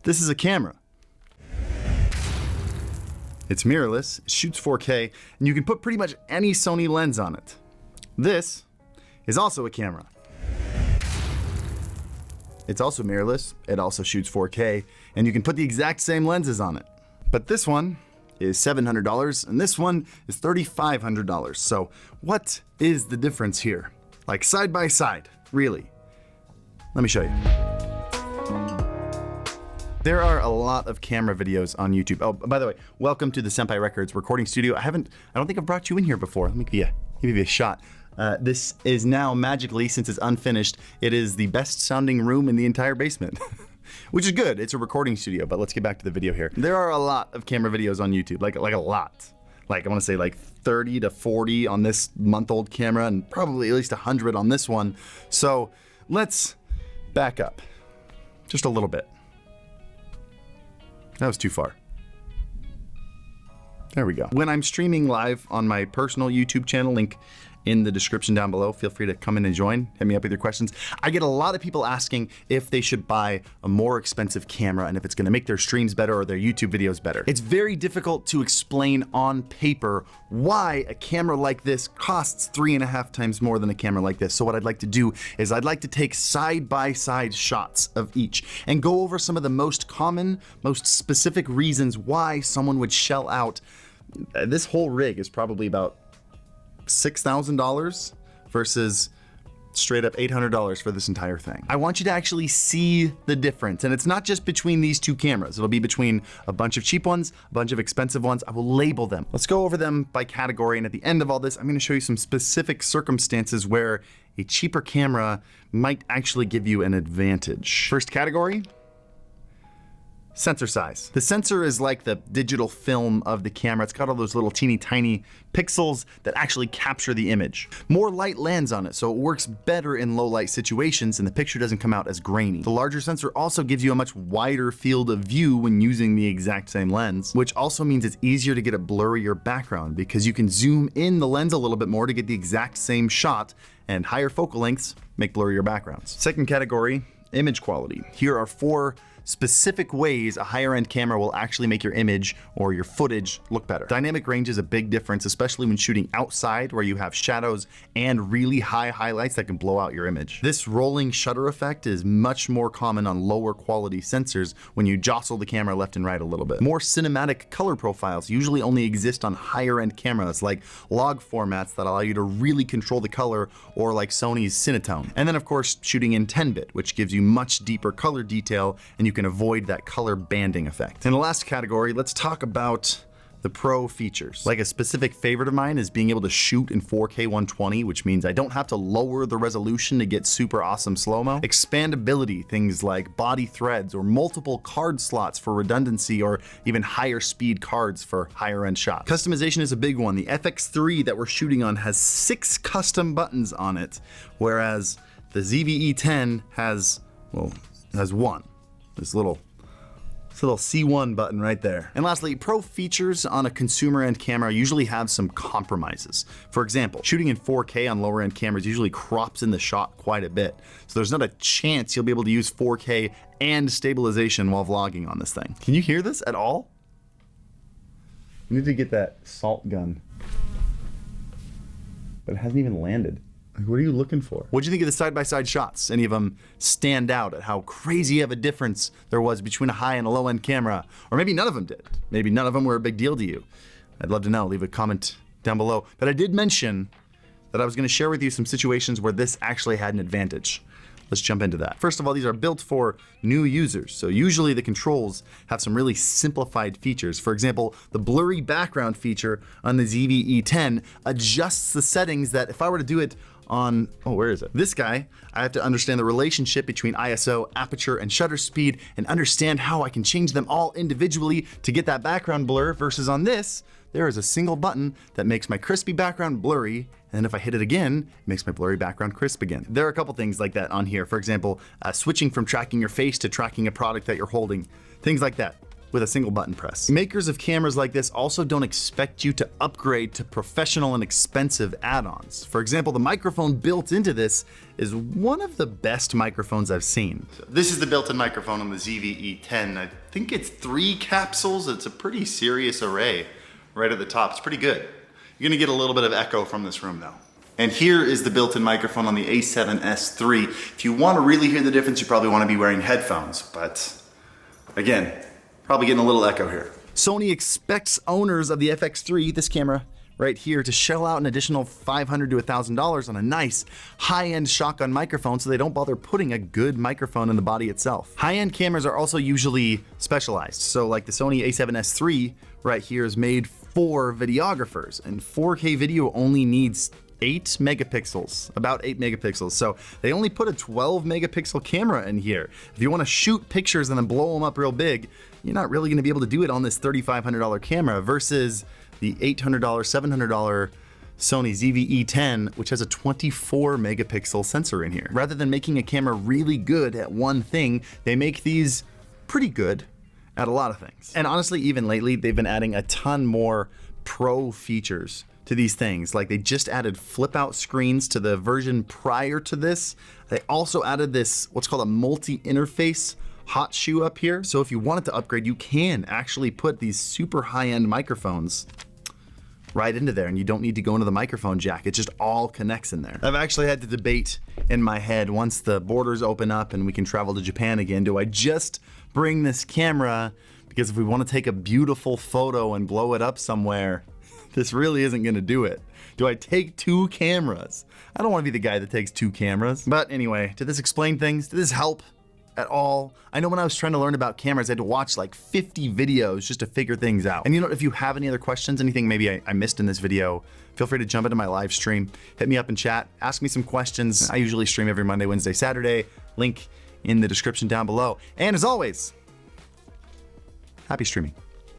This is a camera. It's mirrorless, it shoots 4K, and you can put pretty much any Sony lens on it. This is also a camera. It's also mirrorless, it also shoots 4K, and you can put the exact same lenses on it. But this one is $700, and this one is $3,500. So what is the difference here? Like side by side, really. Let me show you. There are a lot of camera videos on YouTube. Oh, by the way, welcome to the Senpai Records recording studio. I don't think I've brought you in here before. Let me give you a shot. This is now magically, since it's unfinished, it is the best sounding room in the entire basement. Which is good, it's a recording studio, but let's get back to the video here. There are a lot of camera videos on YouTube, like a lot. Like I wanna say like 30 to 40 on this month-old camera and probably at least 100 on this one. So let's back up just a little bit. That was too far. There we go. When I'm streaming live on my personal YouTube channel, link in the description down below, feel free to come in and join, hit me up with your questions. I get a lot of people asking if they should buy a more expensive camera and if it's gonna make their streams better or their YouTube videos better. It's very difficult to explain on paper why a camera like this costs 3.5 times more than a camera like this. So what I'd like to do is I'd like to take side-by-side shots of each and go over some of the most common, most specific reasons why someone would shell out. This whole rig is probably about $6,000 versus straight up $800 for this entire thing. I want you to actually see the difference, and it's not just between these two cameras. It'll be between a bunch of cheap ones, a bunch of expensive ones. I will label them. Let's go over them by category, and at the end of all this, I'm gonna show you some specific circumstances where a cheaper camera might actually give you an advantage. First category, sensor size. The sensor is like the digital film of the camera. It's got all those little teeny tiny pixels that actually capture the image. More light lands on it, so it works better in low light situations and the picture doesn't come out as grainy. The larger sensor also gives you a much wider field of view when using the exact same lens, which also means it's easier to get a blurrier background because you can zoom in the lens a little bit more to get the exact same shot, and higher focal lengths make blurrier backgrounds. Second category, image quality. Here are 4 specific ways a higher end camera will actually make your image or your footage look better. Dynamic range is a big difference, especially when shooting outside where you have shadows and really high highlights that can blow out your image. This rolling shutter effect is much more common on lower quality sensors when you jostle the camera left and right a little bit. More cinematic color profiles usually only exist on higher end cameras like log formats that allow you to really control the color, or like Sony's Cinetone. And then of course shooting in 10-bit, which gives you much deeper color detail and you can avoid that color banding effect. In the last category, let's talk about the pro features. Like a specific favorite of mine is being able to shoot in 4K 120, which means I don't have to lower the resolution to get super awesome slow-mo. Expandability, things like body threads or multiple card slots for redundancy, or even higher speed cards for higher end shots. Customization is a big one. The FX3 that we're shooting on has 6 custom buttons on it, whereas the ZV-E10 has 1. This little C1 button right there. And lastly, pro features on a consumer end camera usually have some compromises. For example, shooting in 4K on lower end cameras usually crops in the shot quite a bit. So there's not a chance you'll be able to use 4K and stabilization while vlogging on this thing. Can you hear this at all? We need to get that salt gun. But it hasn't even landed. What are you looking for? What'd you think of the side-by-side shots? Any of them stand out at how crazy of a difference there was between a high and a low-end camera? Or maybe none of them did. Maybe none of them were a big deal to you. I'd love to know. Leave a comment down below. But I did mention that I was gonna share with you some situations where this actually had an advantage. Let's jump into that. First of all, these are built for new users. So usually the controls have some really simplified features. For example, the blurry background feature on the ZV-E10 adjusts the settings that if I were to do it on, where is it? This guy, I have to understand the relationship between ISO, aperture, and shutter speed, and understand how I can change them all individually to get that background blur, versus on this, there is a single button that makes my crispy background blurry, and then if I hit it again, it makes my blurry background crisp again. There are a couple things like that on here. For example, switching from tracking your face to tracking a product that you're holding, things like that. with a single button press. Makers of cameras like this also don't expect you to upgrade to professional and expensive add-ons. For example, the microphone built into this is one of the best microphones I've seen. So this is the built-in microphone on the ZV-E10. I think it's 3 capsules. It's a pretty serious array right at the top. It's pretty good. You're gonna get a little bit of echo from this room though. And here is the built-in microphone on the A7S III. If you want to really hear the difference, you probably want to be wearing headphones, but again, probably getting a little echo here. Sony expects owners of the FX3, this camera right here, to shell out an additional $500 to $1,000 on a nice high-end shotgun microphone so they don't bother putting a good microphone in the body itself. High-end cameras are also usually specialized. So like the Sony A7S III right here is made for videographers, and 4K video only needs 8 megapixels, about 8 megapixels. So they only put a 12 megapixel camera in here. If you want to shoot pictures and then blow them up real big, you're not really going to be able to do it on this $3,500 camera versus the $800, $700 Sony ZV-E10, which has a 24 megapixel sensor in here. Rather than making a camera really good at one thing, they make these pretty good at a lot of things. And honestly, even lately, they've been adding a ton more pro features to these things. Like they just added flip out screens to the version prior to this. They also added this, what's called a multi-interface hot shoe up here. So if you wanted to upgrade, you can actually put these super high-end microphones right into there, and you don't need to go into the microphone jack. It just all connects in there. I've actually had to debate in my head, once the borders open up and we can travel to Japan again, do I just bring this camera? Because if we want to take a beautiful photo and blow it up somewhere, this really isn't gonna do it. Do I take 2 cameras? I don't wanna be the guy that takes 2 cameras. But anyway, did this explain things? Did this help at all? I know when I was trying to learn about cameras, I had to watch like 50 videos just to figure things out. And you know, if you have any other questions, anything maybe I missed in this video, feel free to jump into my live stream, hit me up in chat, ask me some questions. I usually stream every Monday, Wednesday, Saturday. Link in the description down below. And as always, happy streaming.